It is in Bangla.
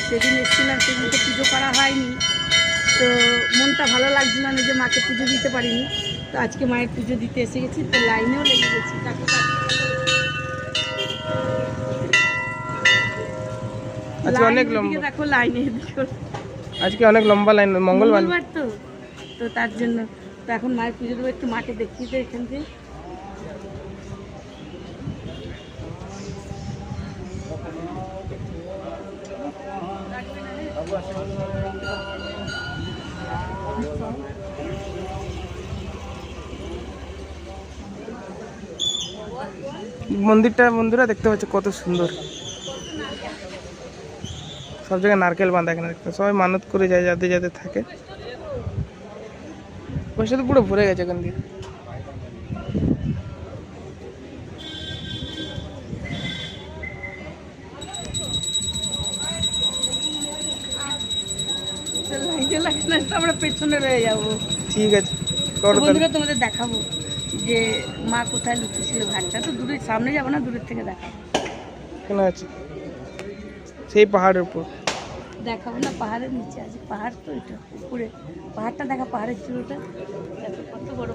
সেদিন এসেছিলাম, সেদিন তো পুজো করা হয়নি, তো মনটা ভালো লাগছিল না যে মাকে পুজো দিতে পারিনি। তো আজকে মায়ের পুজো দিতে এসে গেছি, তো লাইনেও লেগে গেছি। আজকে অনেক লম্বা, দেখো লাইনে আজকে অনেক লম্বা লাইন, মঙ্গলবার তো, তো তার জন্য তো এখন মায়ের পুজো দেবো। একটু মাকে দেখিয়ে দেয় এখান থেকে। মন্দিরটা বন্ধুরা দেখতে পাচ্ছ কত সুন্দর, সব জায়গায় নারকেল বাঁধা, এখানে দেখতে সবাই মানত করে যায় যাদের যাদের থাকে। পয়সা তো পুরো ভরে গেছে এখান দিয়ে। আমরা পেছনে রয়ে যাবো। ঠিক আছে, করো তাহলে। বন্ধুরা তোমাদের দেখাবো যে মা কোথায় লুকিয়েছিল। ঘাটটা তো দূরের, সামনে যাবো না, দূরের থেকে দেখাবো। কেন আছে সেই পাহাড়ের উপর দেখাবো না, পাহাড়ের নিচে আছে। পাহাড় তো এটা উপরে, পাহাড়টা দেখা, পাহাড়ের চূড়োটা দেখো কত বড়